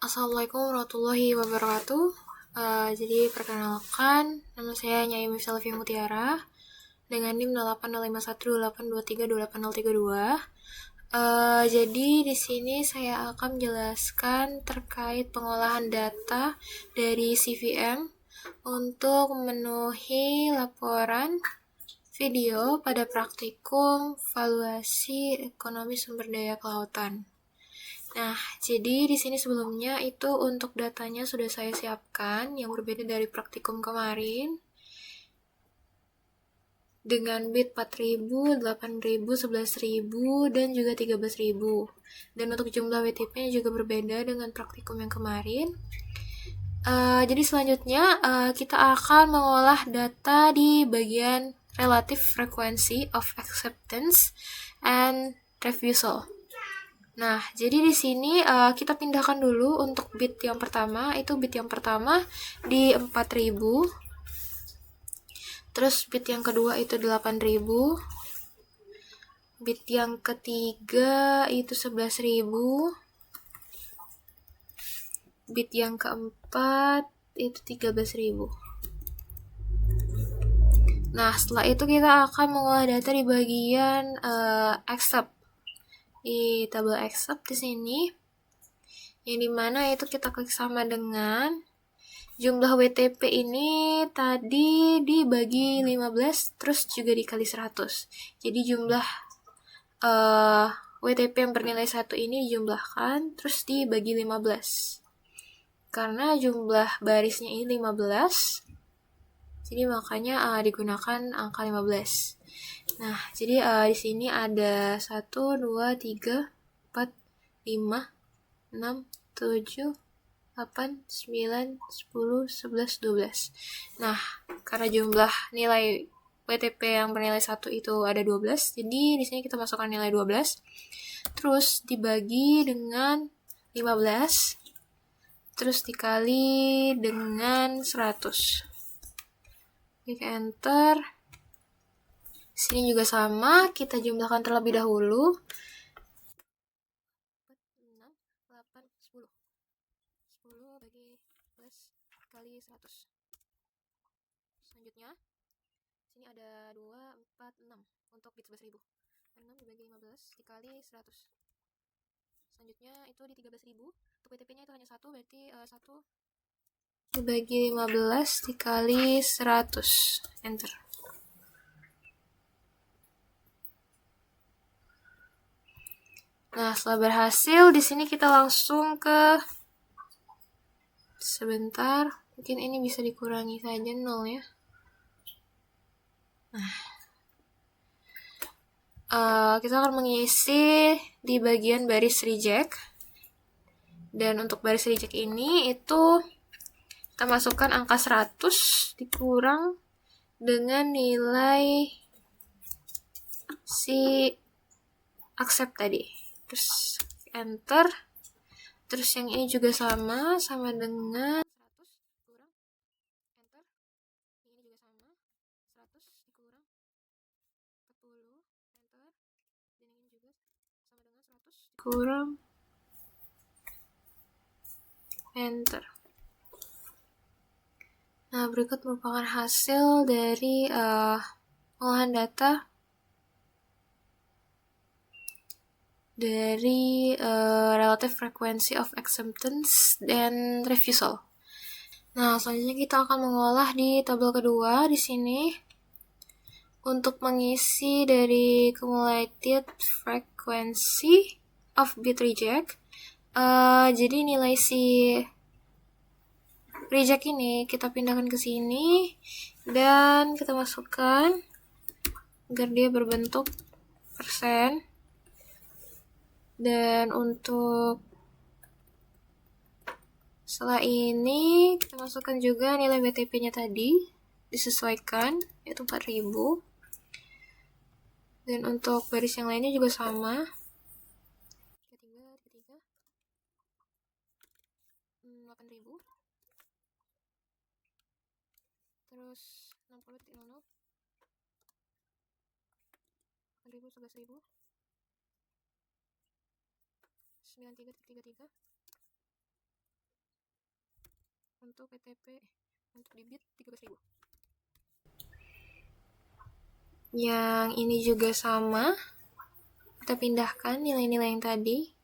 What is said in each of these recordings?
Assalamualaikum warahmatullahi wabarakatuh. Jadi perkenalkan, nama saya Nyai Mifsalvi Mutiara dengan NIM 080518232832. Jadi di sini saya akan menjelaskan terkait pengolahan data dari CVM untuk memenuhi laporan video pada praktikum valuasi ekonomi sumber daya kelautan. Nah, jadi di sini sebelumnya itu untuk datanya sudah saya siapkan yang berbeda dari praktikum kemarin dengan bit 4.000, 8.000, 11.000, dan juga 13.000. Dan untuk jumlah WTP-nya juga berbeda dengan praktikum yang kemarin. Jadi selanjutnya kita akan mengolah data di bagian relative frequency of acceptance and refusal. Nah, jadi di sini kita pindahkan dulu untuk bit yang pertama, itu bit yang pertama di 4.000. Terus bit yang kedua itu 8.000. Bit yang ketiga itu 11.000. Bit yang keempat itu 13.000. Nah, setelah itu kita akan mengolah data di bagian accept. Di tabel accept di sini, yang dimana itu kita klik sama dengan jumlah WTP ini tadi dibagi 15 terus juga dikali 100. Jadi jumlah WTP yang bernilai 1 ini dijumlahkan terus dibagi 15. Karena jumlah barisnya ini 15, jadi makanya digunakan angka 15. Nah, jadi di sini ada 1, 2, 3, 4, 5, 6, 7, 8, 9, 10, 11, 12. Nah, karena jumlah nilai WTP yang bernilai 1 itu ada 12, jadi di sini kita masukkan nilai 12, terus dibagi dengan 15, terus dikali dengan 100. Klik enter. Sini juga sama, kita jumlahkan terlebih dahulu. 6, 8, 10. 10 bagi 12 kali 100. Selanjutnya, sini ada 2, 4, 6 untuk bit 11.000. 6 dibagi 15 dikali 100. Selanjutnya itu di 13.000. Untuk WTP-nya itu hanya 1, berarti 1 dibagi 15 dikali 100. Enter. Nah, setelah berhasil, di sini kita langsung ke sebentar. Mungkin ini bisa dikurangi saja 0 ya. Nah, kita akan mengisi di bagian baris reject. Dan untuk baris reject ini itu kita masukkan angka 100 dikurang dengan nilai si accept tadi. Terus enter. Terus yang ini juga sama dengan 100 kurang enter. Yang ini juga sama 100 dikurang 40 enter. Dan yang ini juga sama dengan 100 dikurang enter. Nah, berikut merupakan hasil dari pengolahan data dari relative frequency of acceptance dan refusal. Nah, selanjutnya kita akan mengolah di tabel kedua di sini untuk mengisi dari cumulative frequency of bit reject. Jadi nilai si reject ini kita pindahkan ke sini dan kita masukkan agar dia berbentuk persen. Dan untuk setelah ini kita masukkan juga nilai WTP-nya tadi, disesuaikan yaitu 4.000. Dan untuk baris yang lainnya juga sama. 33, 8.000. Terus 60 titik 00. 8.000, 11.000. 93 titik 33. untuk WTP untuk di bit 13.000. Yang ini juga sama, kita pindahkan nilai-nilai yang tadi.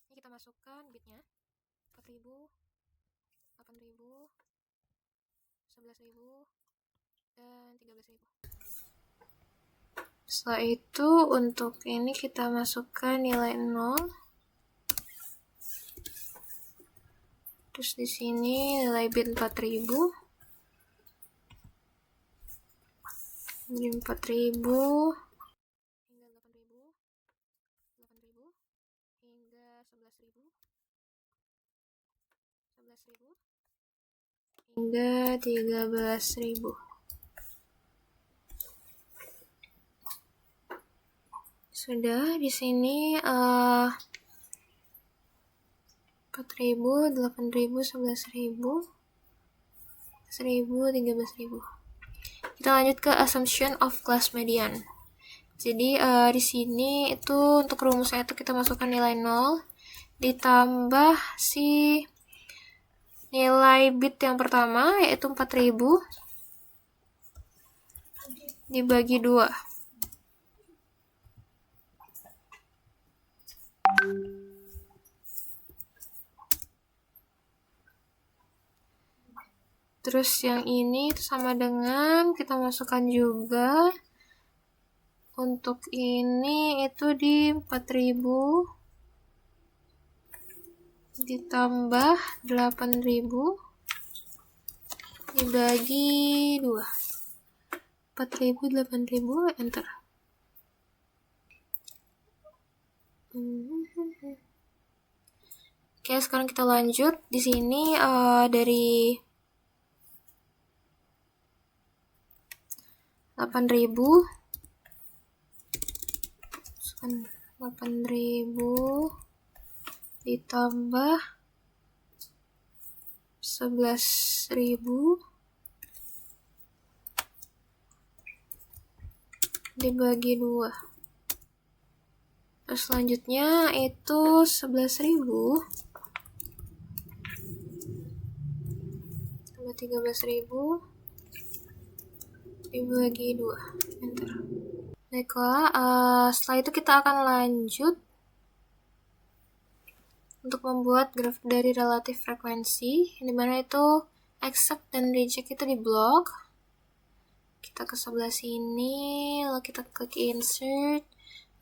Ini kita masukkan bitnya 4.000, 8.000, 11.000, dan 13.000. Setelah itu untuk ini kita masukkan nilai 0. Terus di sini nilai bit 4.000. Jadi 4.000 hingga 8.000, 8.000 hingga 11.000, 11.000 hingga 13.000. Sudah di sini 4.000, 8.000, 11.000, 1.000, 13.000. Kita lanjut ke assumption of class median. Jadi di sini itu untuk rumusnya itu kita masukkan nilai 0 ditambah si nilai bit yang pertama yaitu 4.000 dibagi 2. Terus yang ini sama dengan kita masukkan juga untuk ini itu di 4.000 ditambah 8.000 dibagi 2. 4.000, 8.000, enter. Oke, sekarang kita lanjut. Di sini dari 8.000 ditambah 11.000 dibagi 2. Terus selanjutnya itu 11.000 tambah 13.000 dibagi 2. Enter. Baiklah, setelah itu kita akan lanjut untuk membuat graf dari relatif frekuensi, yang dimana itu accept dan reject itu di blok. Kita ke sebelah sini, lalu kita klik insert,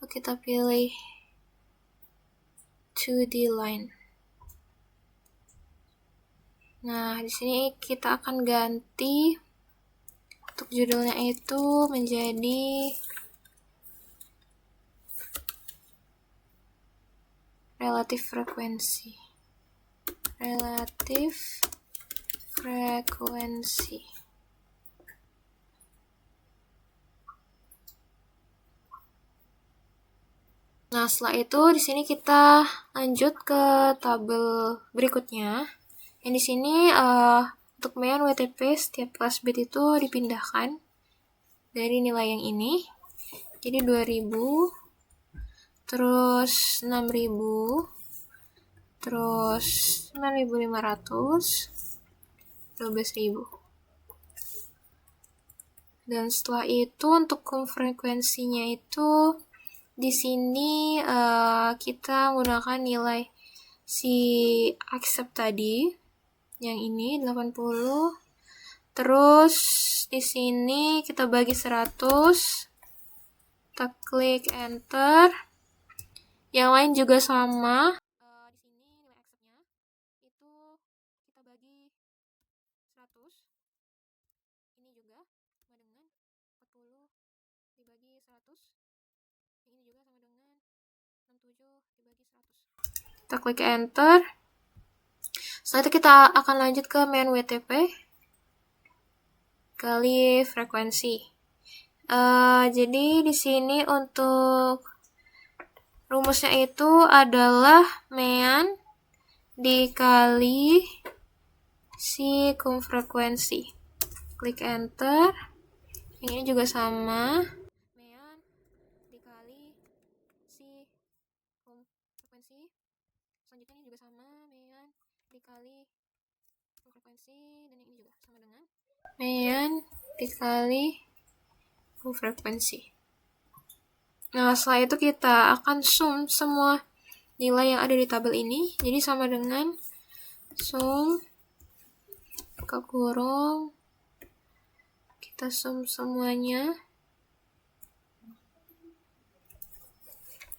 lalu kita pilih 2D line. Nah, di sini kita akan ganti untuk judulnya itu menjadi relatif frekuensi. Nah, setelah itu di sini kita lanjut ke tabel berikutnya. Yang di sini untuk main WTP setiap kelas bit itu dipindahkan dari nilai yang ini. Jadi 2.000, terus 6.000, terus 9.500, 12.000. Dan setelah itu untuk frekuensinya itu di sini kita menggunakan nilai si accept tadi yang ini 80. Terus di sini kita bagi 100. Kita klik enter. Yang lain juga sama. Di sini nilai accept-nya itu kita bagi 100. Ini juga sama dengan 40 dibagi 100. Ini juga sama dengan 67 dibagi 100. Kita klik enter. Setelah itu kita akan lanjut ke main WTP kali frekuensi. Jadi di sini untuk Rumusnya itu adalah mean dikali frekuensi. Klik enter. Yang ini juga sama. Mean dikali frekuensi. Selanjutnya ini juga sama. Mean dikali frekuensi. Dan yang ini juga sama dengan mean dikali frekuensi. Nah, setelah itu kita akan sum semua nilai yang ada di tabel ini. Jadi sama dengan sum buka kurung, kita sum semuanya,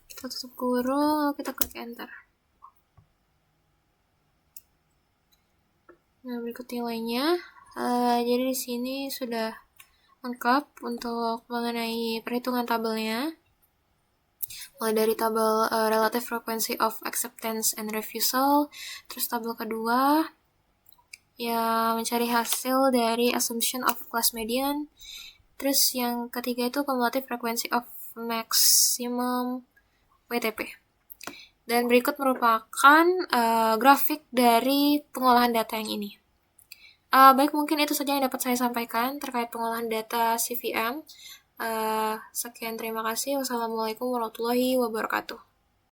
kita tutup kurung, lalu kita klik enter. Nah, berikut nilainya. Jadi di sini sudah lengkap untuk mengenai perhitungan tabelnya. Mulai dari tabel relative frequency of acceptance and refusal, terus tabel kedua ya mencari hasil dari assumption of class median, terus yang ketiga itu cumulative frequency of maximum WTP. Dan berikut merupakan grafik dari pengolahan data yang ini. Baik, mungkin itu saja yang dapat saya sampaikan terkait pengolahan data CVM. Sekian, terima kasih. Wassalamualaikum warahmatullahi wabarakatuh.